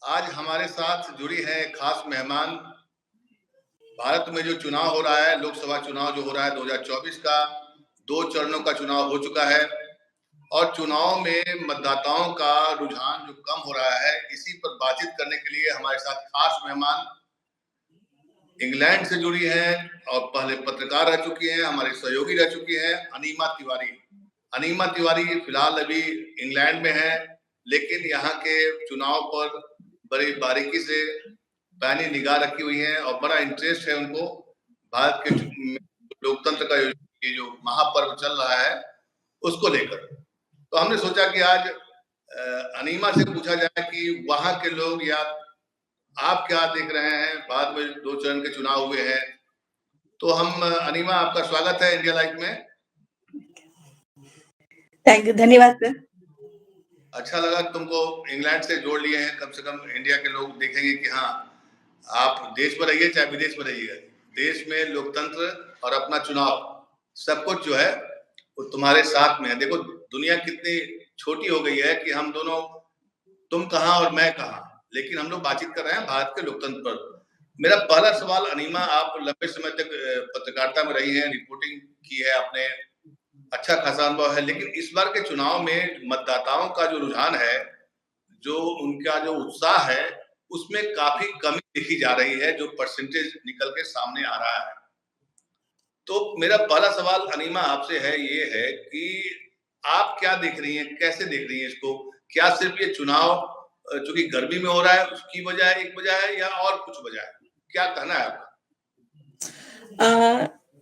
आज हमारे साथ जुड़ी है खास मेहमान। भारत में जो चुनाव हो रहा है, लोकसभा चुनाव जो हो रहा है 2024 का, 2 चरणों का चुनाव हो चुका है और चुनाव में मतदाताओं का रुझान जो कम हो रहा है, इसी पर बातचीत करने के लिए हमारे साथ खास मेहमान इंग्लैंड से जुड़ी हैं और पहले पत्रकार रह चुकी हैं, हमारी सहयोगी रह चुकी हैं, अनीमा तिवारी। अनीमा तिवारी फिलहाल अभी इंग्लैंड में है, लेकिन यहाँ के चुनाव पर बड़ी बारीकी से पैनी निगाह रखी हुई है और बड़ा इंटरेस्ट है उनको भारत के लोकतंत्र का ये जो महापर्व चल रहा है उसको लेकर। तो हमने सोचा कि आज अनीमा से पूछा जाए कि वहां के लोग या आप क्या देख रहे हैं। बाद में 2 चरण के चुनाव हुए हैं, तो हम अनीमा आपका स्वागत है इंडिया लाइव में। थैंक यू, धन्यवाद सर। अच्छा लगा तुमको इंग्लैंड से जोड़ लिए हैं, कम से कम इंडिया के लोग देखेंगे कि हाँ आप देश में रहिए चाहे विदेश में रहिए, देश में लोकतंत्र और अपना चुनाव सब कुछ जो है वो तुम्हारे साथ में है। देखो दुनिया कितनी छोटी हो गई है कि हम दोनों, तुम कहाँ और मैं कहाँ, लेकिन हम लोग बातचीत कर रहे हैं भारत के लोकतंत्र पर। मेरा पहला सवाल अनीमा, आप लंबे समय तक पत्रकारिता में रही हैं, रिपोर्टिंग की है आपने, अच्छा खासा अनुभव है, लेकिन इस बार के चुनाव में मतदाताओं का जो रुझान है, जो उनका जो उत्साह है, उसमें काफी कमी देखी जा रही है, जो परसेंटेज निकल के सामने आ रहा है। तो मेरा पहला सवाल अनीमा आपसे है, ये है कि आप क्या देख रही हैं, कैसे देख रही हैं इसको? क्या सिर्फ ये चुनाव चूंकि गर्मी में हो रहा है उसकी वजह है, एक वजह है, या और कुछ वजह है? क्या कहना है आपका?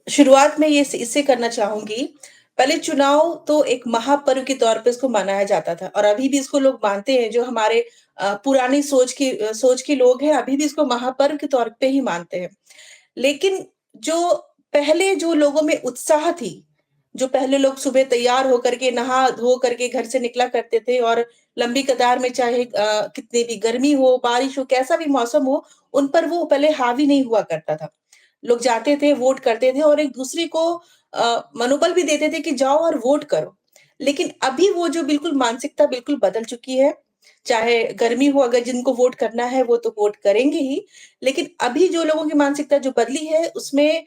शुरुआत में ये इससे करना चाहूंगी। पहले चुनाव तो एक महापर्व के तौर पे इसको मनाया जाता था और अभी भी इसको लोग मानते हैं। जो हमारे पुरानी सोच के लोग हैं, अभी भी इसको महापर्व के तौर पे ही मानते हैं। लेकिन जो पहले जो लोगों में उत्साह थी, जो पहले लोग सुबह तैयार होकर के नहा धो करके घर से निकला करते थे और लंबी कतार में चाहे कितनी भी गर्मी हो, बारिश हो, कैसा भी मौसम हो, उन पर वो पहले हावी नहीं हुआ करता था। लोग जाते थे, वोट करते थे और एक दूसरे को मनोबल भी देते थे कि जाओ और वोट करो। लेकिन अभी वो जो बिल्कुल मानसिकता बिल्कुल बदल चुकी है। चाहे गर्मी हो, अगर जिनको वोट करना है वो तो वोट करेंगे ही, लेकिन अभी जो लोगों की मानसिकता जो बदली है उसमें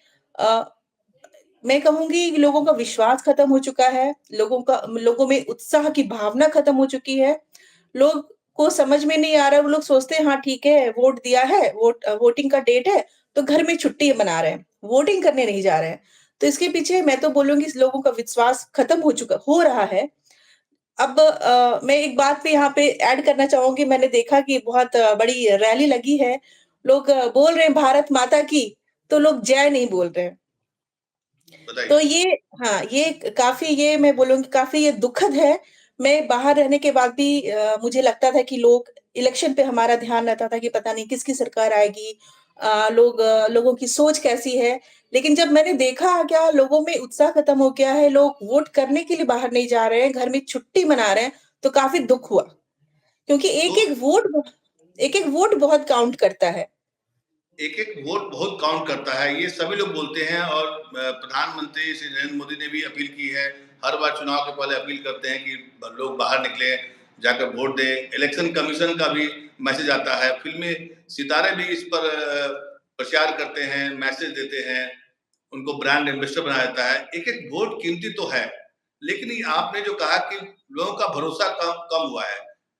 मैं कहूँगी कि लोगों का विश्वास खत्म हो चुका है, लोगों में उत्साह की भावना खत्म हो चुकी है। लोग को समझ में नहीं आ रहा है, वो लोग सोचते हैं हाँ ठीक है, वोट दिया है, वोटिंग का डेट है, तो घर में छुट्टी मना रहे हैं, वोटिंग करने नहीं जा रहे हैं। तो इसके पीछे मैं तो बोलूँगी लोगों का विश्वास खत्म हो रहा है। अब मैं एक बात पे यहाँ पे ऐड करना चाहूँगी, मैंने देखा कि बहुत बड़ी रैली लगी है, लोग बोल रहे हैं भारत माता की, तो लोग जय नहीं बोल रहे हैं। तो ये हाँ, ये काफ़ी, ये मैं बोलूँगी काफ़ी ये दुखद है। मैं बाहर रहने के बाद भी मुझे लगता था कि इलेक्शन पे हमारा ध्यान रहता था कि पता नहीं किसकी सरकार आएगी, लोगों की सोच कैसी है। लेकिन जब मैंने देखा क्या लोगों में उत्साह खत्म हो गया है, लोग वोट करने के लिए बाहर नहीं जा रहे हैं, घर में छुट्टी मना रहे हैं, तो काफ़ी दुःख हुआ। क्योंकि एक-एक वोट बहुत काउंट करता है। एक-एक वोट बहुत काउंट करता है, ये सभी लोग बोलते हैं और प्रधानमंत्री श्री नरेंद्र मोदी ने भी अपील की है। हर बार चुनाव के पहले अपील करते हैं कि लोग बाहर निकले, जाकर वोट दें। इलेक्शन कमीशन का भी मैसेज आता है, फिल्मी सितारे भी इस पर प्रचार करते हैं, मैसेज देते हैं, उनको ब्रांड एम्बेसडर बनाया जाता है। एक-एक वोट कीमती तो है, लेकिन आपने जो कहा कि लोगों का भरोसा कम हुआ है,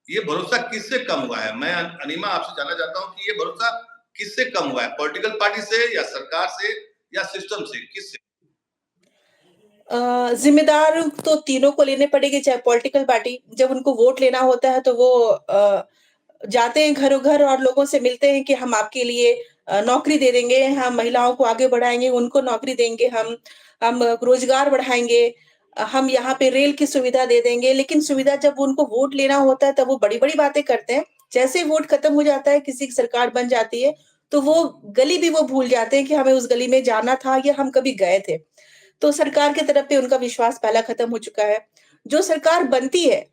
ये भरोसा किससे कम हुआ है? मैं अनीमा आपसे जानना चाहता हूँ कि ये भरोसा किससे कम हुआ है? पॉलिटिकल पार्टी से या सरकार से या सिस्टम से, किससे? जिम्मेदार तो तीनों को लेने पड़ेंगे, चाहे पॉलिटिकल पार्टी, जब उनको वोट लेना होता है तो वो जाते हैं घरों-घर और लोगों से मिलते हैं कि हम आपके लिए नौकरी दे देंगे, हम महिलाओं को आगे बढ़ाएँगे, उनको नौकरी देंगे, हम रोजगार बढ़ाएँगे, हम यहाँ पे रेल की सुविधा दे देंगे। लेकिन सुविधा जब उनको वोट लेना होता है तब वो बड़ी-बड़ी बातें करते हैं। जैसे ही वोट खत्म हो जाता है, किसी की सरकार बन जाती है, तो वो गली भी वो भूल जाते हैं कि हमें उस गली में जाना था या हम कभी गए थे। तो सरकार की तरफ पे उनका विश्वास पहला खत्म हो चुका है। जो सरकार बनती है,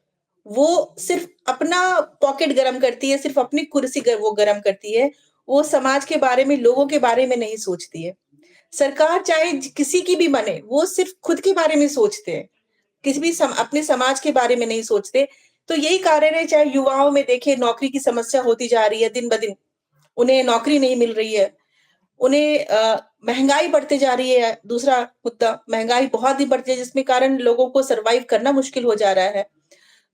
वो सिर्फ़ अपना पॉकेट गरम करती है, सिर्फ़ अपनी कुर्सी वो गरम करती है। वो समाज के बारे में, लोगों के बारे में नहीं सोचती है। सरकार चाहे किसी की भी बने, वो सिर्फ़ खुद के बारे में सोचते हैं। किसी भी अपने समाज के बारे में नहीं सोचते। तो यही कारण है, चाहे युवाओं में देखें नौकरी की समस्या होती जा रही है दिन ब दिन, उन्हें नौकरी नहीं मिल रही है। उन्हें महँगाई बढ़ते जा रही है, दूसरा मुद्दा महँगाई बहुत ही बढ़ती है जिसके कारण लोगों को सर्वाइव करना मुश्किल हो जा रहा है।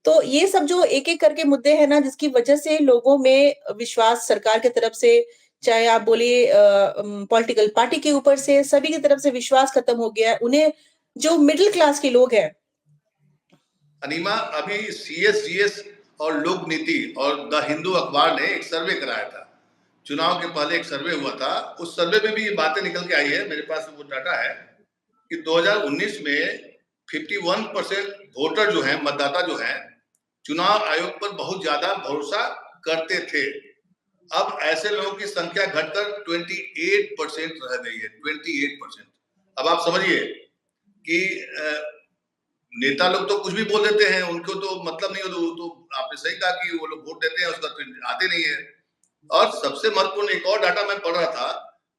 तो ये सब जो एक-एक करके मुद्दे हैं ना जिसकी वजह से लोगों में विश्वास सरकार की तरफ से, चाहे आप बोलिए पॉलिटिकल पार्टी के ऊपर से, सभी की तरफ से विश्वास खत्म हो गया है। उन्हें जो मिडल क्लास के लोग हैं, अनीमा, अभी सीएसजीएस और लोक नीति और द हिंदू अखबार ने एक सर्वे कराया था। चुनाव के पहले एक सर्वे हुआ था, उस सर्वे में भी ये बातें निकल के आई है, मेरे पास वो डाटा है कि 2019 में 51% वोटर जो हैं, मतदाता जो हैं, चुनाव आयोग पर बहुत ज्यादा भरोसा करते थे। अब ऐसे लोगों की संख्या घटकर 28% रह गई है, 28%। अब आप समझिए कि नेता लोग तो कुछ भी बोल देते हैं, उनको तो मतलब नहीं हो, तो आपने सही कहा कि वो लोग वोट देते हैं, उसका फिर आते नहीं है। और सबसे महत्वपूर्ण एक और डाटा मैं पढ़ रहा था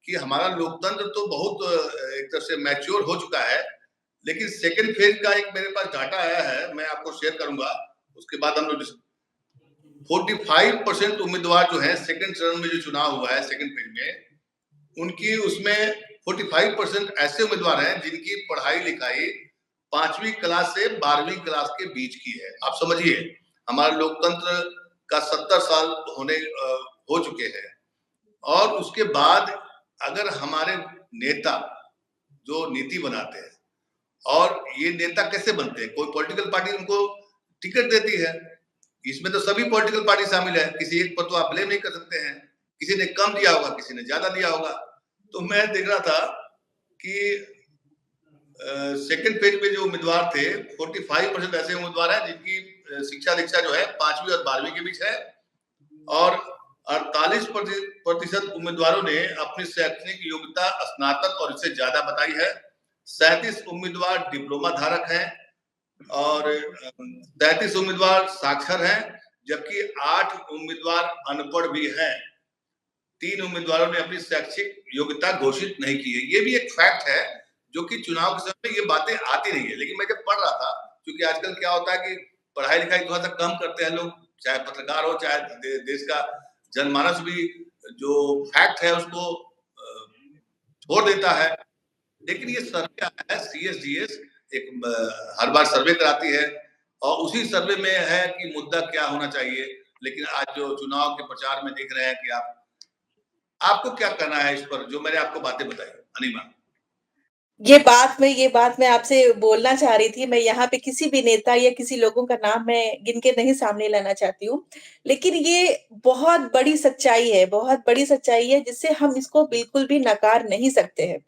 कि हमारा लोकतंत्र तो बहुत एक तरह से मैच्योर हो चुका है, लेकिन सेकंड फेज का एक मेरे पास डाटा आया है, मैं आपको शेयर करूंगा, उसके बाद हम लोग 45% उम्मीदवार जो है सेकंड चरण में जो चुनाव हुआ है सेकंड फेज में, उनकी उसमें 45% ऐसे उम्मीदवार हैं जिनकी पढ़ाई लिखाई 5वीं क्लास से 12वीं क्लास के बीच की है। आप समझिए, हमारा लोकतंत्र का 70 साल हो चुके हैं, और उसके बाद अगर हमारे नेता जो नीति बनाते हैं, और ये नेता कैसे बनते हैं, कोई पॉलिटिकल पार्टी उनको टिकट देती है, इसमें तो सभी पॉलिटिकल पार्टी शामिल है, किसी एक पर तो आप ब्लेम नहीं कर सकते हैं, किसी ने कम दिया होगा, किसी ने ज्यादा दिया होगा। तो मैं देख रहा था कि सेकंड फेज में जो उम्मीदवार थे, 45% ऐसे उम्मीदवार हैं जिनकी शिक्षा दीक्षा जो है 5वीं और 12वीं के बीच है, और 48% उम्मीदवारों ने अपनी शैक्षणिक योग्यता स्नातक और इससे ज्यादा बताई है। 37 उम्मीदवार डिप्लोमा धारक हैं, और 33 उम्मीदवार साक्षर हैं, जबकि 8 उम्मीदवार अनपढ़ भी हैं। 3 उम्मीदवारों ने अपनी शैक्षिक योग्यता घोषित नहीं की है। ये भी एक फैक्ट है जो कि चुनाव के समय ये बातें आती नहीं है, लेकिन मैं जब पढ़ रहा था, क्योंकि आजकल क्या होता है कि पढ़ाई लिखाई थोड़ा सा कम करते हैं लोग, चाहे पत्रकार हो, चाहे देश का जनमानस भी जो फैक्ट है उसको छोड़ देता है। लेकिन ये सर्वे आया है, सीएसजीएस एक हर बार सर्वे कराती है, और उसी सर्वे में है कि मुद्दा क्या होना चाहिए। लेकिन आज जो चुनाव के प्रचार में देख रहे हैं कि आपको क्या करना है इस पर, जो मैंने आपको बातें बताई अनिमा? ये बात मैं आपसे बोलना चाह रही थी। मैं यहाँ पे किसी भी नेता या किसी लोगों का नाम मैं गिन के नहीं सामने लाना चाहती हूँ। लेकिन ये बहुत बड़ी सच्चाई है जिससे हम इसको बिल्कुल भी नकार नहीं सकते हैं।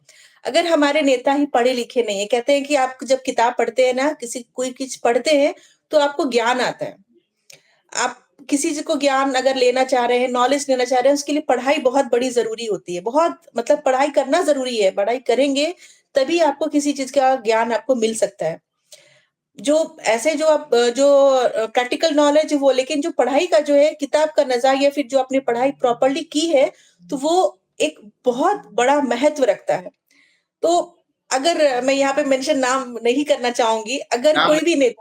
अगर हमारे नेता ही पढ़े-लिखे नहीं हैं, कहते हैं कि आप जब किताब पढ़ते हैं ना, कोई चीज़ पढ़ते हैं, तो आपको ज्ञान आता है। आप किसी चीज़ को ज्ञान अगर लेना चाह रहे हैं, नॉलेज लेना चाह रहे हैं, उसके लिए पढ़ाई बहुत बड़ी ज़रूरी होती है। बहुत मतलब पढ़ाई करना ज़रूरी है, पढ़ाई करेंगे तभी आपको किसी चीज़ का ज्ञान आपको मिल सकता है। जो ऐसे जो आप जो प्रैक्टिकल नॉलेज वो, लेकिन जो पढ़ाई का जो है किताब का नज़ारिया, फिर जो आपने पढ़ाई प्रॉपर्ली की है, तो वो एक बहुत बड़ा महत्व रखता है। तो अगर मैं यहाँ पे मेंशन नाम नहीं करना चाहूँगी, नाम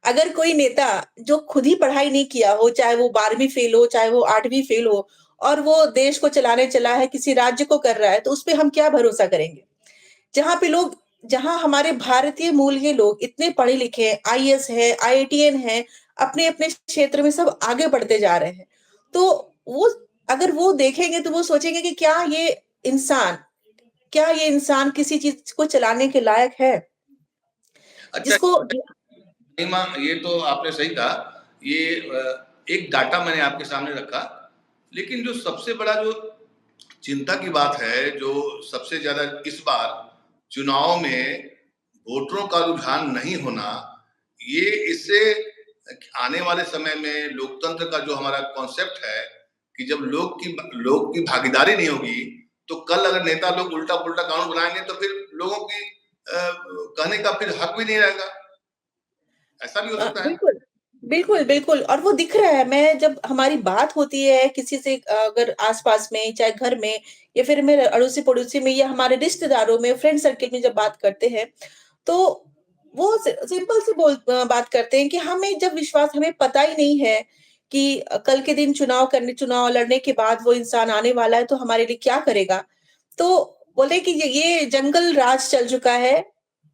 अगर कोई नेता जो खुद ही पढ़ाई नहीं किया हो, चाहे वो 12वीं फेल हो, चाहे वो 8वीं फेल हो, और वो देश को चलाने चला है, किसी राज्य को कर रहा है, तो उसपे हम क्या भरोसा करेंगे? जहाँ पे लोग जहाँ हमारे भारतीय मूल के लोग इतने पढ़े-लिखे हैं, आईएएस है, आईआईटीएन है, अपने-अपने क्षेत्र में सब आगे बढ़ते जा रहे हैं। तो वो अगर वो देखेंगे तो वो सोचेंगे कि इंसान क्या ये इंसान किसी चीज़ को चलाने के लायक है? अच्छा, जिसको अनिमा, ये तो आपने सही कहा। ये एक डाटा मैंने आपके सामने रखा, लेकिन जो सबसे बड़ा जो चिंता की बात है, जो सबसे ज्यादा इस बार चुनाव में वोटरों का रुझान नहीं होना, ये इससे आने वाले समय में लोकतंत्र का जो हमारा कॉन्सेप्ट है कि जब लोग की भागीदारी नहीं होगी, तो कल अगर नेता लोग उल्टा पुल्टा कानून बनाएंगे तो फिर लोगों की कहने का फिर हक भी नहीं रहेगा। ऐसा भी हो सकता है। बिल्कुल, बिल्कुल, बिल्कुल, और वो दिख रहा है। मैं जब हमारी बात होती है किसी से, अगर आस-पास में, चाहे घर में या फिर मेरे अड़ोसी-पड़ोसी में या हमारे रिश्तेदारों में, फ्रेंड सर्किल में जब बात करते हैं, तो वो सिंपल सी बात करते हैं कि हमें जब विश्वास हमें पता ही नहीं है कि कल के दिन चुनाव लड़ने के बाद वो इंसान आने वाला है तो हमारे लिए क्या करेगा। तो बोले कि ये जंगल राज चल चुका है,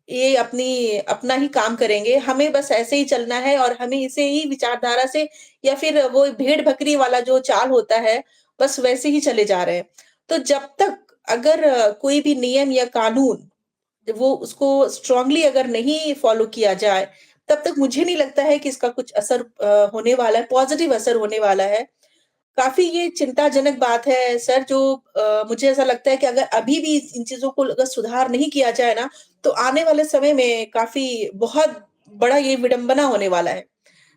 ये अपना ही काम करेंगे, हमें बस ऐसे ही चलना है और हमें इसे ही विचारधारा से या फिर वो भेड़-बकरी वाला जो चाल होता है, बस वैसे ही चले जा रहे हैं। तो जब तक अगर कोई भी नियम या कानून वो उसको स्ट्रांगली अगर नहीं फॉलो किया जाए, तब तक मुझे नहीं लगता है कि इसका कुछ असर होने वाला है, पॉजिटिव असर होने वाला है। काफ़ी ये चिंताजनक बात है सर जो मुझे ऐसा लगता है कि अगर अभी भी इन चीज़ों को अगर सुधार नहीं किया जाए ना, तो आने वाले समय में काफ़ी बहुत बड़ा ये विडंबना होने वाला है। तो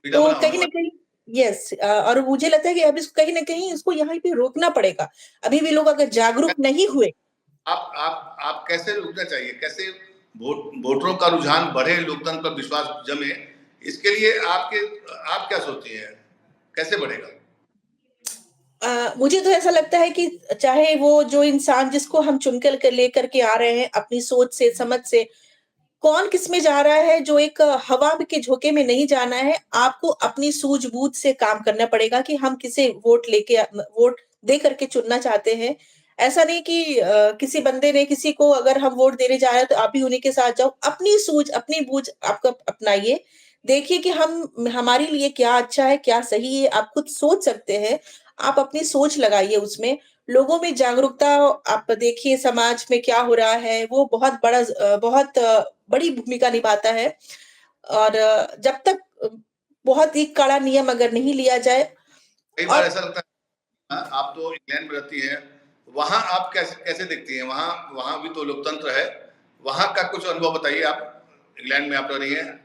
विडंबना होने कहीं न वाली। कहीं यस और मुझे लगता है कि अब इसको कहीं न कहीं इसको यहाँ पे रोकना पड़ेगा। अभी भी लोग अगर जागरूक नहीं हुए आप कैसे रुकना चाहिए? कैसे वोटरों का रुझान बढ़े, लोकतंत्र पर विश्वास जमे, इसके लिए आप क्या सोचती हैं? कैसे बढ़ेगा? मुझे तो ऐसा लगता है कि चाहे वो जो इंसान जिसको हम चुन कर लेकर के आ रहे हैं अपनी सोच से, समझ से, कौन किसमें जा रहा है जो एक हवा के झोंके में नहीं जाना है, आपको अपनी सूझबूझ से काम करना पड़ेगा कि हम किसे वोट दे करके चुनना चाहते हैं। ऐसा नहीं कि किसी बंदे ने किसी को अगर हम वोट देने जा रहे हैं तो आप भी उन्हीं के साथ जाओ। अपनी सूझ, अपनी बूझ आपको अपनाइए। देखिए कि हम हमारे लिए क्या अच्छा है, क्या सही है, आप खुद सोच सकते हैं। आप अपनी सोच लगाइए उसमें। लोगों में जागरूकता आप देखिए समाज में क्या हो रहा है, वो बहुत बड़ी भूमिका निभाता है और जब तक बहुत ही कड़ा नियम अगर नहीं लिया जाए कई बार और ऐसा लगता है आप तो इंग्लैंड में रहती हैं, वहाँ आप कैसे कैसे देखती हैं? वहाँ वहाँ भी तो लोकतंत्र है, वहाँ का कुछ अनुभव बताइए आप, इंग्लैंड में आप रह रही हैं।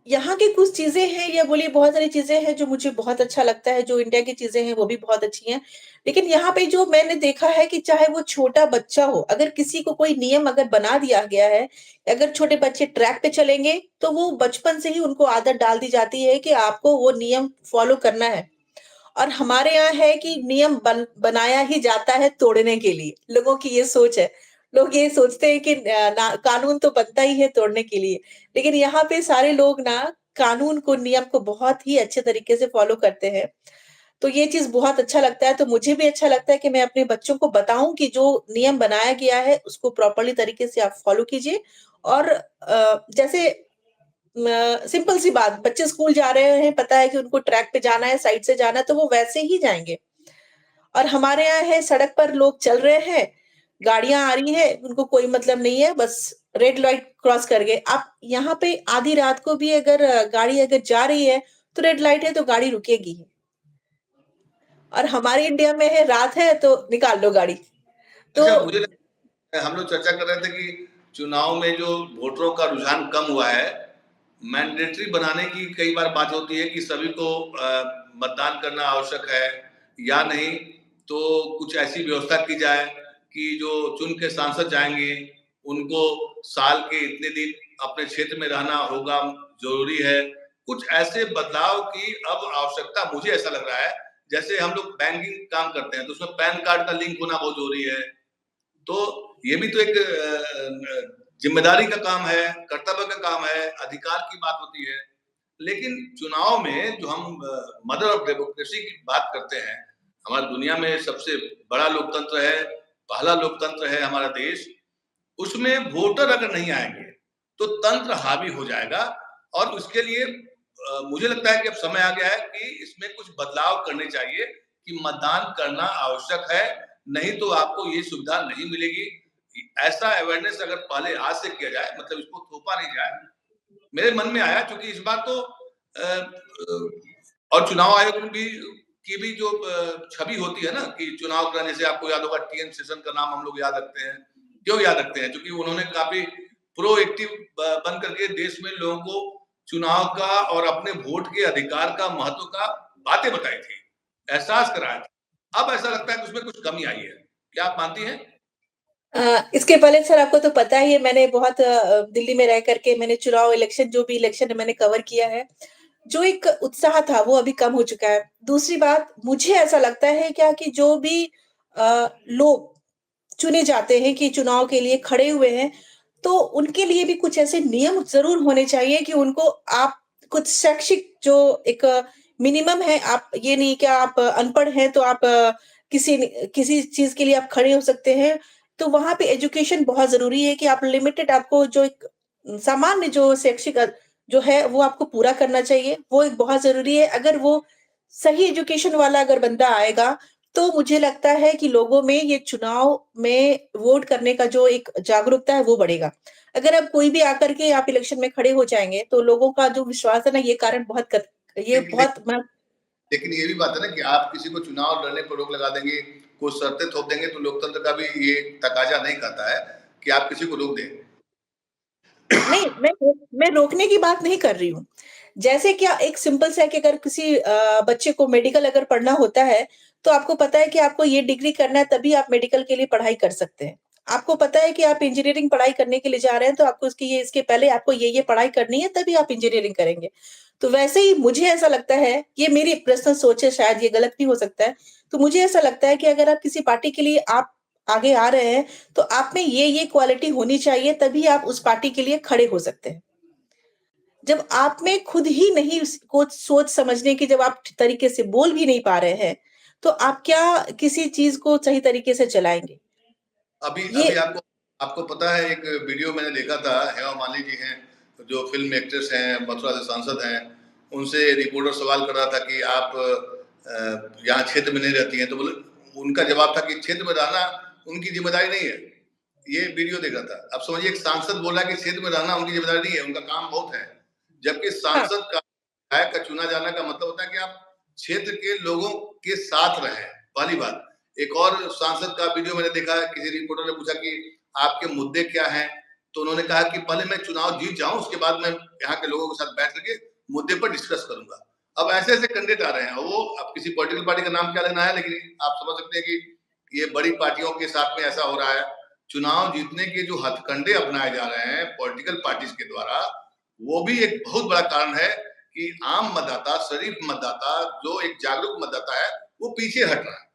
यहाँ की कुछ चीज़ें हैं या बोलिए बहुत सारी चीज़ें हैं जो मुझे बहुत अच्छा लगता है, जो इंडिया की चीज़ें हैं वो भी बहुत अच्छी हैं। लेकिन यहाँ पे जो मैंने देखा है कि चाहे वो छोटा बच्चा हो, अगर किसी को कोई नियम अगर बना दिया गया है, अगर छोटे बच्चे ट्रैक पे चलेंगे, तो वो बचपन से ही उनको आदत डाल दी जाती है कि आपको वो नियम फ़ॉलो करना है। और हमारे यहाँ है कि नियम बनाया ही जाता है तोड़ने के लिए, लोगों की ये सोच है। लोग ये सोचते हैं कि कानून तो बनता ही है तोड़ने के लिए, लेकिन यहाँ पे सारे लोग ना कानून को, नियम को बहुत ही अच्छे तरीके से फॉलो करते हैं। तो ये चीज़ बहुत अच्छा लगता है, तो मुझे भी अच्छा लगता है कि मैं अपने बच्चों को बताऊँ कि जो नियम बनाया गया है, उसको प्रॉपर्ली तरीके से आप फॉलो कीजिए और जैसे सिंपल सी बात, बच्चे स्कूल जा रहे हैं, पता है कि उनको ट्रैक पे जाना है, साइड से जाना है, तो वो वैसे ही जाएँगे। और हमारे यहाँ है सड़क पर लोग चल रहे हैं, गाड़ियाँ आ रही हैं, उनको कोई मतलब नहीं है, बस रेड लाइट क्रॉस कर गए। आप यहाँ पे आधी रात को भी अगर गाड़ी अगर जा रही है, तो रेड लाइट है तो गाड़ी रुकेगी ही। और हमारे इंडिया में है रात है तो निकाल लो गाड़ी। तो अच्छा, हम लोग चर्चा कर रहे थे कि चुनाव में जो वोटरों का रुझान कम हुआ है, मैंडेटरी बनाने की कई बार बात होती है कि सभी को मतदान करना आवश्यक है या नहीं, तो कुछ ऐसी व्यवस्था की जाए कि जो चुन के सांसद जाएंगे उनको साल के इतने दिन अपने क्षेत्र में रहना होगा, जरूरी है। कुछ ऐसे बदलाव की अब आवश्यकता मुझे ऐसा लग रहा है, जैसे हम लोग बैंकिंग काम करते हैं तो उसमें पैन कार्ड का लिंक होना बहुत जरूरी है। तो ये भी तो एक जिम्मेदारी का काम है, कर्तव्य का काम है, अधिकार की बात होती है। लेकिन चुनाव में जो हम मदर ऑफ डेमोक्रेसी की बात करते हैं, हमारी दुनिया में सबसे बड़ा लोकतंत्र है, पहला लोकतंत्र है हमारा देश, उसमें वोटर अगर नहीं आएंगे तो तंत्र हावी हो जाएगा और उसके लिए मुझे लगता है कि अब समय आ गया है कि इसमें कुछ बदलाव करने चाहिए कि मतदान करना आवश्यक है, नहीं तो आपको ये सुविधा नहीं मिलेगी। ऐसा अवेयरनेस अगर पहले आज से किया जाए, मतलब इसको थोपा नहीं जाए। मेरे मन में आया क्योंकि इस बार तो और चुनाव आयोग की भी जो छवि होती है ना कि चुनाव कराने से, आपको याद होगा टीएन सेशन का नाम हम लोग याद रखते हैं। क्यों याद रखते हैं? क्योंकि उन्होंने काफी प्रोएक्टिव बन करके देश में लोगों को चुनाव का और अपने वोट के अधिकार का महत्व का बातें बताई थी, एहसास कराया था। अब ऐसा लगता है कि उसमें कुछ कमी आई है। क्या आप मानती हैं? इसके पहले सर आपको तो पता ही है मैंने बहुत दिल्ली में रह करके मैंने चुनाव इलेक्शन जो भी इलेक्शन है मैंने कवर किया है। जो एक उत्साह था वो अभी कम हो चुका है। दूसरी बात मुझे ऐसा लगता है क्या कि जो भी लोग चुने जाते हैं कि चुनाव के लिए खड़े हुए हैं, तो उनके लिए भी कुछ ऐसे नियम ज़रूर होने चाहिए कि उनको आप कुछ शैक्षिक जो एक मिनिमम है, आप ये नहीं कि आप अनपढ़ हैं तो आप किसी चीज़ के लिए आप खड़े हो सकते हैं। तो वहाँ पे एजुकेशन बहुत ज़रूरी है कि आप लिमिटेड आपको जो एक सामान्य जो शैक्षिक जो है वो आपको पूरा करना चाहिए, वो एक बहुत ज़रूरी है। अगर वो सही एजुकेशन वाला अगर बंदा आएगा, तो मुझे लगता है कि लोगों में ये चुनाव में वोट करने का जो एक जागरूकता है वो बढ़ेगा। अगर अब कोई भी आकर के आप इलेक्शन में खड़े हो जाएँगे, तो लोगों का जो विश्वास है ना ये कारण बहुत ये लेकिन बहुत म लेकिन ये भी बात है ना कि आप किसी को चुनाव लड़ने पर रोक लगा देंगे, कुछ शर्तें थोप देंगे, तो लोकतंत्र का भी ये तकाजा नहीं करता है कि आप किसी को रोक दें। नहीं, मैं रोकने की बात नहीं कर रही हूँ। जैसे क्या एक सिंपल सा है कि अगर किसी बच्चे को मेडिकल अगर पढ़ना होता है, तो आपको पता है कि आपको ये डिग्री करना है तभी आप मेडिकल के लिए पढ़ाई कर सकते हैं। आपको पता है कि आप इंजीनियरिंग पढ़ाई करने के लिए जा रहे हैं, तो आपको इसके पहले आपको ये पढ़ाई करनी है तभी आप इंजीनियरिंग करेंगे। तो वैसे ही मुझे ऐसा लगता है, ये मेरी पर्सनल सोच है शायद ये गलत भी हो सकता है। तो मुझे ऐसा लगता है कि अगर आप किसी पार्टी के लिए आप आगे आ रहे हैं, तो आप में ये क्वालिटी होनी चाहिए तभी आप उस पार्टी के लिए खड़े हो सकते हैं। जब आप में खुद ही नहीं को सोच समझने की जब आप तरीके से बोल भी नहीं पा रहे हैं, तो आप क्या किसी चीज़ को सही तरीके से चलाएँगे? अभी ये अभी आपको आपको पता है, एक वीडियो मैंने देखा था, हेमा मालिनी जी हैं, जो फ़िल्म एक्ट्रेस हैं, मथुरा से सांसद हैं, उनसे रिपोर्टर सवाल कर रहा था कि आप यहाँ क्षेत्र में नहीं रहती हैं, तो बोले, उनका जवाब था कि क्षेत्र में रहना उनकी ज़िम्मेदारी नहीं है। ये वीडियो देख रहा था। अब समझिए एक सांसद बोल रहा है कि क्षेत्र में रहना उनकी ज़िम्मेदारी नहीं है, उनका काम बहुत है। जबकि हाँ, सांसद का, विधायक का चुना जाना का मतलब होता है कि आप क्षेत्र के लोगों के साथ रहें, पहली बात। एक और सांसद का वीडियो मैंने देखा, किसी रिपोर्टर ने पूछा कि आपके मुद्दे क्या हैं? तो उन्होंने कहा कि पहले मैं चुनाव जीत जाऊँ, उसके बाद मैं यहाँ के लोगों के साथ बैठ करके मुद्दे पर डिस्कस करूँगा। अब ऐसे-ऐसे कैंडिडेट आ रहे हैं, वो अब किसी पॉलिटिकल पार्टी का नाम क्या लेना है, लेकिन आप समझ सकते हैं कि ये बड़ी पार्टियों के साथ में ऐसा हो रहा है। चुनाव जीतने के जो हथकंडे अपनाए जा रहे हैं पॉलिटिकल पार्टीज के द्वारा, वो भी एक बहुत बड़ा कारण है कि आम मतदाता, शरीफ मतदाता, जो एक जागरूक मतदाता है, वो पीछे हट रहा है।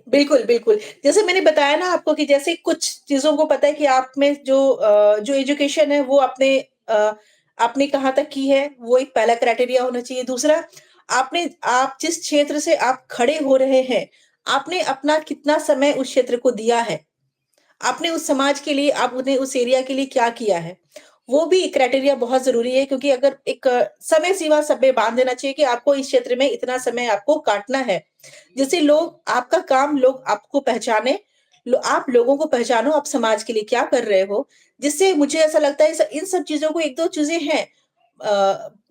बिल्कुल, बिल्कुल। जैसे मैंने बताया ना आपको कि जैसे कुछ चीज़ों को पता है कि आप में जो एजुकेशन है वो आपने कहाँ तक की है, वो एक पहला क्राइटेरिया होना चाहिए। दूसरा, आप जिस क्षेत्र से आप खड़े हो रहे हैं, आपने अपना कितना समय उस क्षेत्र को दिया है। आपने उस समाज के लिए आपने उस एरिया के लिए क्या किया है? वो भी क्राइटेरिया बहुत ज़रूरी है क्योंकि अगर एक समय सीमा सब में बाँध देना चाहिए कि आपको इस क्षेत्र में इतना समय आपको काटना है। जिससे लोग आपका काम लोग आपको पहचाने, आप लोगों को पहचानो आप समाज के लिए क्या कर रहे हो। जिससे मुझे ऐसा लगता है इन सब चीज़ों को 1-2 चीज़ें हैं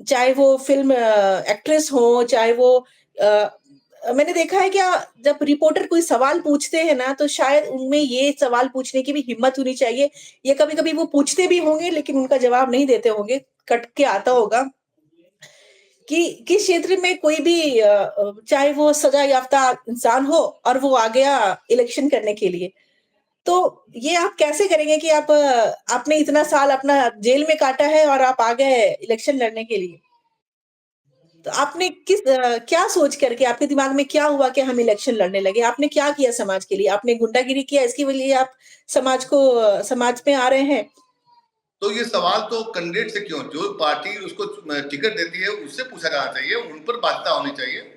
चाहे वो फ़िल्म एक्ट्रेस हो, चाहे वो अ मैंने देखा है क्या जब रिपोर्टर कोई सवाल पूछते हैं ना, तो शायद उनमें ये सवाल पूछने की भी हिम्मत होनी चाहिए। ये कभी-कभी वो पूछते भी होंगे लेकिन उनका जवाब नहीं देते होंगे, कट के आता होगा कि किस क्षेत्र में कोई भी चाहे वो सज़ा याफ़्ता इंसान हो और वो आ गया इलेक्शन करने के लिए। तो ये आप कैसे करेंगे कि आपने इतना साल अपना जेल में काटा है और आप आ गए इलेक्शन लड़ने के लिए? तो आपने क्या सोच करके आपके दिमाग में क्या हुआ कि हम इलेक्शन लड़ने लगे? आपने क्या किया समाज के लिए? आपने गुंडागिरी किया इसके लिए आप समाज में आ रहे हैं? तो ये सवाल तो कैंडिडेट से क्यों, जो पार्टी उसको टिकट देती है उससे पूछा जाना चाहिए, उन पर बाध्यता होनी चाहिए।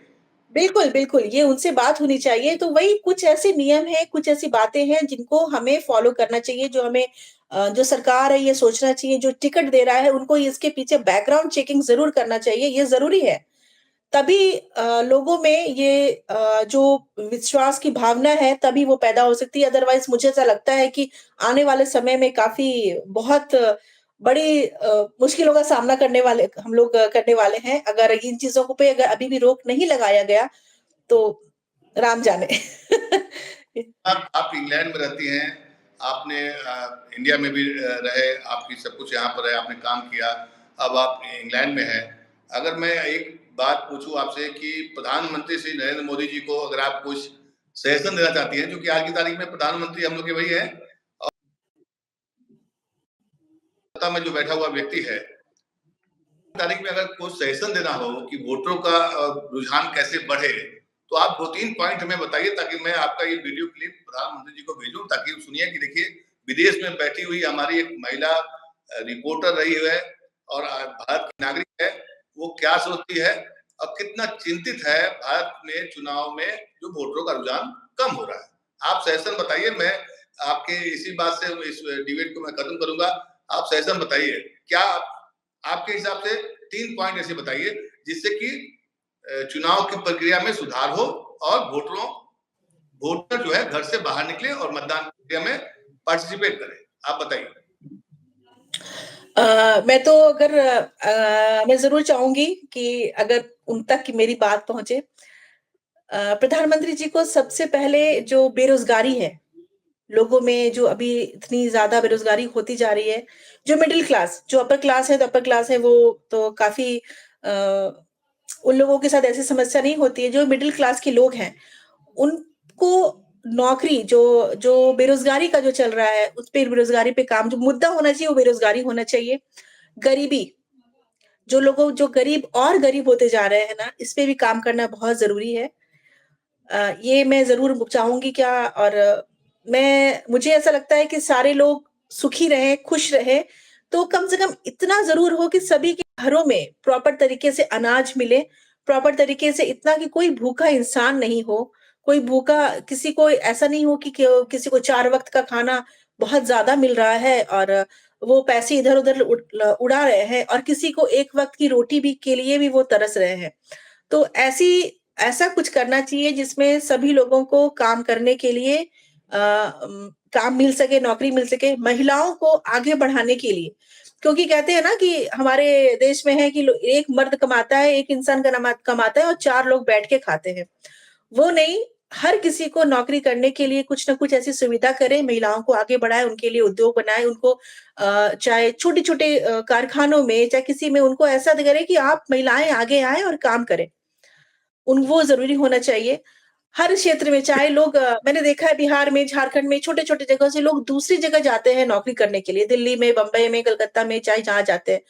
बिल्कुल, बिल्कुल, ये उनसे बात होनी चाहिए, तो वही कुछ ऐसे नियम हैं, कुछ ऐसी बातें हैं जिनको हमें फ़ॉलो करना चाहिए, जो सरकार है ये सोचना चाहिए, जो टिकट दे रहा है उनको इसके पीछे बैकग्राउंड चेकिंग ज़रूर करना चाहिए, ये ज़रूरी है। तभी लोगों में ये जो विश्वास की भावना है तभी वो पैदा हो सकती है, अदरवाइज़ मुझे ऐसा लगता है कि आने वाले समय में काफ़ी बहुत बड़ी मुश्किलों का सामना हम लोग करने वाले हैं। अगर इन चीज़ों को पे अगर अभी भी रोक नहीं लगाया गया, तो राम जाने। आप इंग्लैंड में रहती हैं, आपने इंडिया में भी रहे, आपकी सब कुछ यहाँ पर है, आपने काम किया, अब आप इंग्लैंड में हैं। अगर मैं एक बात पूछूँ आपसे कि प्रधानमंत्री श्री नरेंद्र मोदी जी को अगर आप कुछ सजेशन देना चाहती हैं, क्योंकि आज की तारीख में प्रधानमंत्री हम लोग के वही हैं, और सत्ता में जो बैठा हुआ व्यक्ति है, तारीख में अगर कुछ सजेशन देना हो कि वोटरों का रुझान कैसे बढ़े, तो आप 2-3 पॉइंट हमें बताइए ताकि मैं आपका ये वीडियो क्लिप प्रधानमंत्री जी को भेजूं, ताकि सुनिए कि देखिए विदेश में बैठी हुई हमारी एक महिला रिपोर्टर रही है और भारत की नागरिक है, वो क्या सोचती है और कितना चिंतित है भारत में चुनाव में जो वोटरों का रुझान कम हो रहा है। आप सजेशन बताइए। मैं आपके इसी बात से इस डिबेट को मैं खत्म करूंगा। आप सजेशन बताइए, क्या आपके हिसाब से 3 पॉइंट ऐसे बताइए जिससे कि चुनाव की प्रक्रिया में सुधार हो और वोटर जो है घर से बाहर निकले और मतदान प्रक्रिया में पार्टिसिपेट करें। आप बताइए। मैं तो अगर मैं ज़रूर चाहूँगी कि अगर उन तक की मेरी बात पहुँचे, प्रधानमंत्री जी को सबसे पहले जो बेरोज़गारी है, लोगों में जो अभी इतनी ज़्यादा बेरोज़गारी होती जा रही है, जो मिडल क्लास, जो अपर क्लास है तो अपर क्लास है वो तो काफ़ी उन लोगों के साथ ऐसी समस्या नहीं होती है, जो मिडल क्लास के लोग हैं, उनको नौकरी जो जो बेरोज़गारी का जो चल रहा है, उस पे बेरोज़गारी पे काम जो मुद्दा होना चाहिए वो बेरोज़गारी होना चाहिए। गरीबी, जो गरीब और गरीब होते जा रहे हैं ना, इस पे भी काम करना बहुत ज़रूरी है। ये मैं ज़रूर चाहूँगी क्या और मुझे ऐसा लगता है कि सारे लोग सुखी रहें, खुश रहें, तो कम से कम इतना ज़रूर हो कि सभी के घरों में प्रॉपर तरीके से अनाज मिले, प्रॉपर तरीके से इतना कि कोई भूखा इंसान नहीं हो, कोई भूखा किसी को ऐसा नहीं हो कि किसी को 4 वक़्त का खाना बहुत ज़्यादा मिल रहा है और वो पैसे इधर-उधर उड़ा रहे हैं और किसी को 1 वक़्त की रोटी भी के लिए भी वो तरस रहे हैं। तो ऐसा कुछ करना चाहिए जिसमें सभी लोगों को काम करने के लिए काम मिल सके, नौकरी मिल सके, महिलाओं को आगे बढ़ाने के लिए। क्योंकि कहते हैं ना कि हमारे देश में है कि एक मर्द कमाता है, एक इंसान कमाता है और 4 लोग बैठ के खाते हैं। वो नहीं, हर किसी को नौकरी करने के लिए कुछ न कुछ ऐसी सुविधा करें, महिलाओं को आगे बढ़ाएँ, उनके लिए उद्योग बनाएँ, उनको चाहे छोटे-छोटे कारखानों में, चाहे किसी में उनको ऐसा करें कि आप महिलाएँ आगे आएँ और काम करें। वो ज़रूरी होना चाहिए। हर क्षेत्र में चाहे लोग मैंने देखा है बिहार में, झारखंड में, छोटे-छोटे जगह से लोग दूसरी जगह जाते हैं नौकरी करने के लिए, दिल्ली में, बम्बई में, कलकत्ता में, चाहे जहाँ जाते हैं।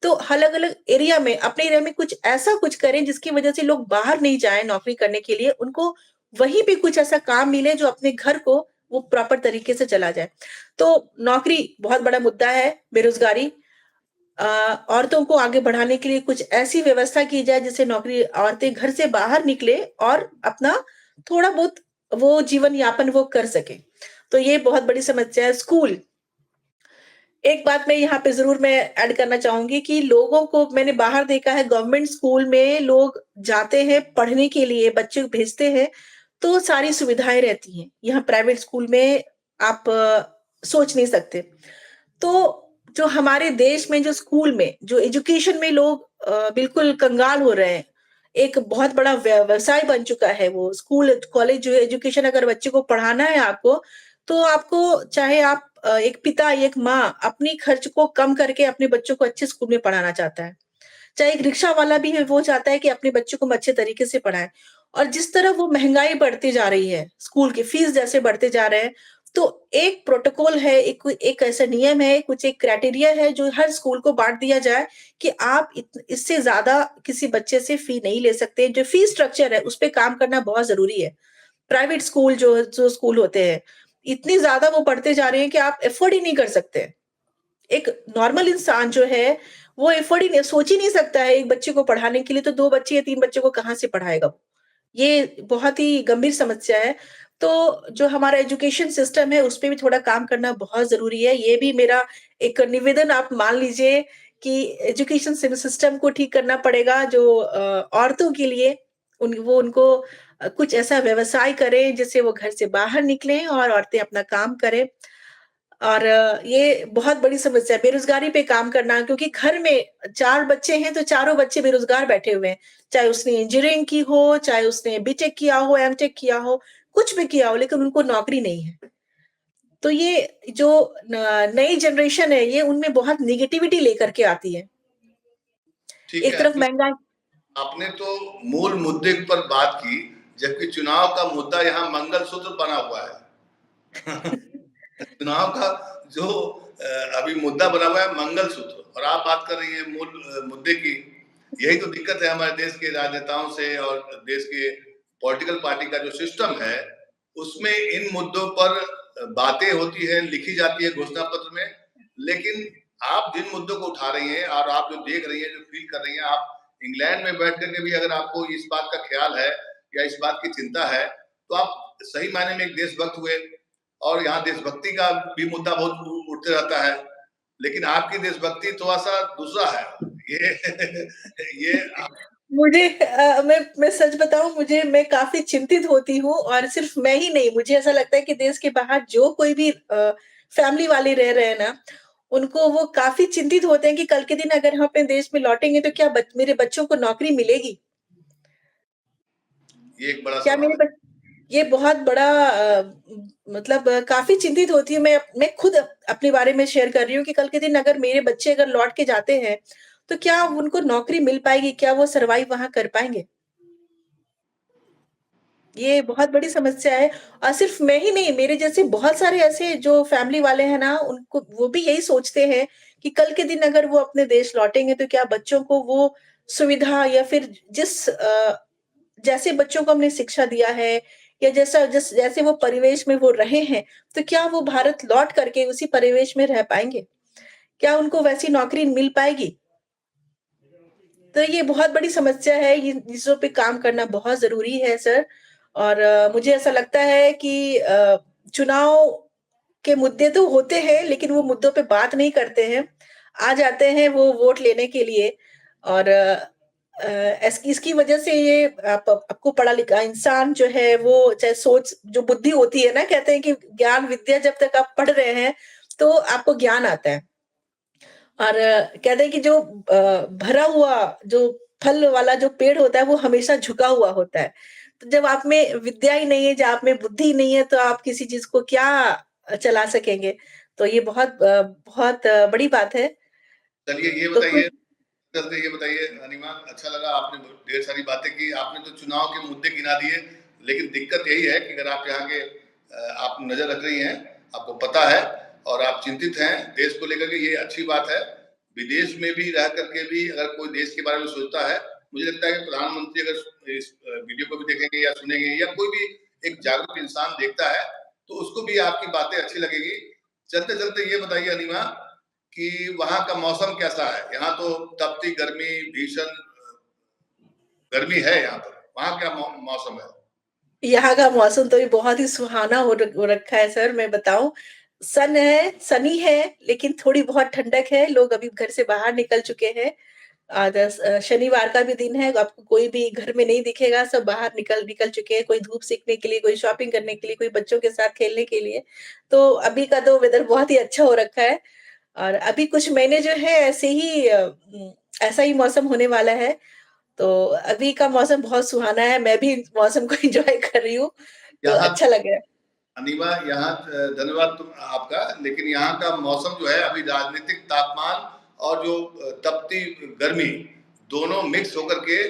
तो अलग-अलग एरिया में, अपने एरिया में कुछ ऐसा कुछ करें जिसकी वजह से लोग बाहर नहीं जाएँ नौकरी करने के लिए, उनको वहीं पे कुछ ऐसा काम मिले जो अपने घर को वो प्रॉपर तरीके से चला जाए। तो नौकरी बहुत बड़ा मुद्दा है, बेरोज़गारी अ, औरतों को आगे बढ़ाने के लिए कुछ ऐसी व्यवस्था की जाए जिससे नौकरी औरतें घर से बाहर निकले और अपना थोड़ा बहुत वो जीवन यापन वो कर सके। तो ये बहुत बड़ी समस्या है। स्कूल, एक बात मैं यहाँ पे ज़रूर मैं ऐड करना चाहूँगी कि लोगों को मैंने बाहर देखा है गवर्नमेंट स्कूल में लोग जाते हैं पढ़ने के लिए, बच्चे को भेजते हैं, तो सारी सुविधाएँ रहती हैं। यहाँ प्राइवेट स्कूल में आप सोच नहीं सकते। तो जो हमारे देश में जो स्कूल में, जो एजुकेशन में लोग बिल्कुल कंगाल हो रहे हैं। एक बहुत बड़ा व्यवसाय बन चुका है वो स्कूल, कॉलेज जो एजुकेशन अगर बच्चे को पढ़ाना है आपको, तो आपको चाहे आप एक पिता, एक माँ अपनी खर्च को कम करके अपने बच्चों को अच्छे स्कूल में पढ़ाना चाहता है। चाहे एक रिक्शा वाला भी है, वो चाहता है कि अपने बच्चों को हम अच्छे तरीके से पढ़ाएँ। और जिस तरह वो महँगाई बढ़ती जा रही है, स्कूल की फीस जैसे बढ़ते जा रहे हैं, तो एक प्रोटोकॉल है, एक ऐसा नियम है, कुछ एक क्राइटेरिया है जो हर स्कूल को बाँट दिया जाए कि आप इससे ज़्यादा किसी बच्चे से फी नहीं ले सकते। जो फी स्ट्रक्चर है, उस पे काम करना बहुत ज़रूरी है। प्राइवेट स्कूल जो स्कूल होते हैं, इतनी ज़्यादा वो बढ़ते जा रहे हैं कि आप अफ़ोर्ड ही नहीं कर सकते। एक नॉर्मल इंसान जो है, वो एफर्ट ही नहीं सोच ही नहीं सकता है एक बच्चे को पढ़ाने के लिए, तो 2 बच्चे या 3 बच्चों को कहाँ से पढ़ाएगा वो? ये बहुत ही गंभीर समस्या है। तो जो हमारा एजुकेशन सिस्टम है, उसपे भी थोड़ा काम करना बहुत ज़रूरी है। ये भी मेरा एक निवेदन आप मान लीजिए कि एजुकेशन सिस्टम को ठीक करना पड़ेगा जो औरतों के लिए उनको कुछ ऐसा व्यवसाय करें जिससे वो घर से बाहर निकलें और औरतें अपना काम करें। और ये बहुत बड़ी समस्या है, बेरोज़गारी पे काम करना क्योंकि घर में 4 बच्चे हैं, तो चारों बच्चे बेरोज़गार बैठे हुए हैं। चाहे उसने इंजीनियरिंग की हो, चाहे उसने बीटेक किया हो, एमटेक किया हो, कुछ भी किया हो, लेकिन उनको नौकरी नहीं है। तो ये जो नई जनरेशन है, ये उनमें बहुत नेगेटिविटी लेकर के आती है। ठीक एक है। तरफ महँगाई आपने तो मूल मुद्दे पर बात की, जबकि चुनाव का मुद्दा यहाँ मंगलसूत्र बना हुआ है। चुनाव का जो अभी मुद्दा बना हुआ है मंगलसूत्र, और आप बात कर रही हैं मूल मुद्दे की। यही तो दिक्कत है हमारे देश के राजनेताओं से और देश के पॉलिटिकल पार्टी का जो सिस्टम है, उसमें इन मुद्दों पर बातें होती है, लिखी जाती है घोषणा पत्र में, लेकिन आप जिन मुद्दों को उठा रही हैं और आप जो देख रही हैं, जो फील कर रही हैं, आप इंग्लैंड में बैठ करके भी अगर आपको इस बात का ख्याल है या इस बात की चिंता है, तो आप सही मायने में एक देशभक्त हुए। और यहाँ देशभक्ति का भी मुद्दा बहुत उठते रहता है, लेकिन आपकी देशभक्ति थोड़ा-सा दूसरा है। ये ये मुझे मैं सच बताऊँ, मैं काफ़ी चिंतित होती हूँ और सिर्फ़ मैं ही नहीं, मुझे ऐसा लगता है कि देश के बाहर जो कोई भी फैमिली वाले रह रहे हैं ना, उनको वो काफ़ी चिंतित होते हैं कि कल के दिन अगर हम अपने देश में लौटेंगे तो क्या मेरे बच्चों को नौकरी मिलेगी? ये एक बड़ा क्या सवाल मेरे है। बच ये बहुत बड़ा मतलब काफ़ी चिंतित होती हूँ मैं खुद अपने बारे में शेयर कर रही हूँ कि कल के दिन अगर मेरे बच्चे अगर लौट के जाते हैं, तो क्या उनको नौकरी मिल पाएगी? क्या वो सर्वाइव वहाँ कर पाएँगे? ये बहुत बड़ी समस्या है और सिर्फ मैं ही नहीं, मेरे जैसे बहुत सारे ऐसे जो फैमिली वाले हैं ना, उनको वो भी यही सोचते हैं कि कल के दिन अगर वो अपने देश लौटेंगे, तो क्या बच्चों को वो सुविधा या फिर जैसे बच्चों को हमने शिक्षा दिया है या जैसे वो परिवेश में वो रहे हैं, तो क्या वो भारत लौट करके उसी परिवेश में रह पाएँगे? क्या उनको वैसी नौकरी मिल पाएगी? तो ये बहुत बड़ी समस्या है, इन चीज़ों पे काम करना बहुत ज़रूरी है सर और मुझे ऐसा लगता है कि चुनाव के मुद्दे तो होते हैं, लेकिन वो मुद्दों पे बात नहीं करते हैं। आ जाते हैं वो वोट लेने के लिए और एस इसकी वजह से ये आपको पढ़ा-लिखा इंसान जो है, वो चाहे सोच जो बुद्धि होती है ना, कहते हैं कि ज्ञान विद्या जब तक आप पढ़ रहे हैं, तो आपको ज्ञान आता है। और कहते हैं कि जो भरा हुआ जो फल वाला जो पेड़ होता है वो हमेशा झुका हुआ होता है। तो जब आप में विद्या ही नहीं है, जब आप में बुद्धि ही नहीं है तो आप किसी चीज़ को क्या चला सकेंगे? तो ये बहुत बड़ी बात है। चलिए तो कुछ ये बताइए अनिमा, अच्छा लगा आपने ढेर सारी बातें की, आपने तो चुनाव के मुद्दे गिना दिए, लेकिन दिक्कत यही है कि अगर आप यहाँ के आप नजर रख रही हैं, आपको पता है और आप चिंतित हैं देश को लेकर के, ये अच्छी बात है। विदेश में भी रह करके भी अगर कोई देश के बारे में सोचता है, मुझे लगता है कि प्रधानमंत्री अगर इस वीडियो को भी देखेंगे या सुनेंगे या कोई भी एक जागरूक इंसान देखता है, तो उसको भी आपकी बातें अच्छी लगेगी। चलते चलते ये बताइए अनिमा कि वहाँ का मौसम कैसा है? यहाँ तो तपती गर्मी, भीषण गर्मी है यहाँ पर। वहाँ क्या मौसम है? यहाँ का मौसम तो ये बहुत ही सुहाना हो रखा है सर, मैं बताऊँ। सनी है, लेकिन थोड़ी बहुत ठंडक है, लोग अभी घर से बाहर निकल चुके हैं। शनिवार का भी दिन है, आपको कोई भी घर में नहीं दिखेगा, सब बाहर निकल निकल चुके हैं, कोई धूप सेकने के लिए, कोई शॉपिंग करने के लिए, कोई बच्चों के साथ खेलने के लिए। तो अभी का तो वेदर बहुत ही अच्छा हो रखा है और अभी कुछ महीने जो है ऐसा ही मौसम होने वाला है। तो अभी का मौसम बहुत सुहाना है, मैं भी मौसम को एन्जॉय कर रही हूँ, तो यहाँ अच्छा लग रहा है। अनिमा, यहाँ धन्यवाद आपका, लेकिन यहाँ का मौसम जो है अभी राजनीतिक तापमान और जो तपती गर्मी दोनों मिक्स होकर के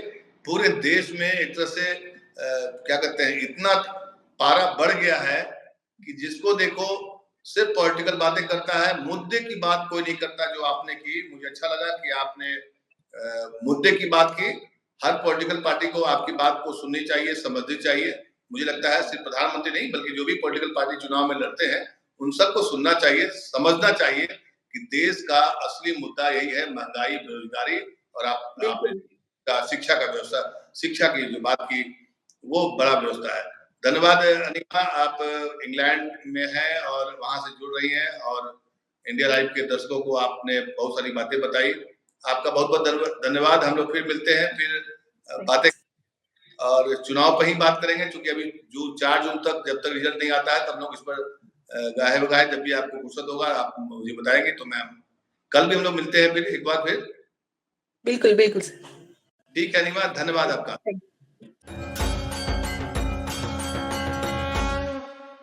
पूरे देश में एक तरह से क्या कहते हैं, इतना पारा बढ़ गया है कि जिसको देखो सिर्फ पॉलिटिकल बातें करता है, मुद्दे की बात कोई नहीं करता। जो आपने की, मुझे अच्छा लगा कि आपने मुद्दे की बात की। हर पॉलिटिकल पार्टी को आपकी बात को सुननी चाहिए, समझनी चाहिए। मुझे लगता है सिर्फ प्रधानमंत्री नहीं, बल्कि जो भी पॉलिटिकल पार्टी चुनाव में लड़ते हैं, उन सबको सुनना चाहिए, समझना चाहिए कि देश का असली मुद्दा यही है, महंगाई, बेरोजगारी और आपने बिल्कुल। शिक्षा का व्यवस्था, शिक्षा की जो बात की, वो बड़ा व्यवस्था है। धन्यवाद अनिमा, आप इंग्लैंड में हैं और वहां से जुड़ रही हैं और इंडिया लाइव के दर्शकों को आपने बहुत सारी बातें बताई। आपका बहुत बहुत धन्यवाद। हम लोग फिर मिलते हैं, फिर बातें और चुनाव पर ही बात करेंगे, क्योंकि अभी 4 जून तक जब तक रिजल्ट नहीं आता है तब लोग इस पर गाहे बगाहे, जब भी आपको फुर्सत होगा आप मुझे बताएंगे, तो मैं कल भी हम लोग मिलते हैं फिर एक बार फिर। बिल्कुल, बिल्कुल सर। ठीक है अनिमा, धन्यवाद आपका। थैंक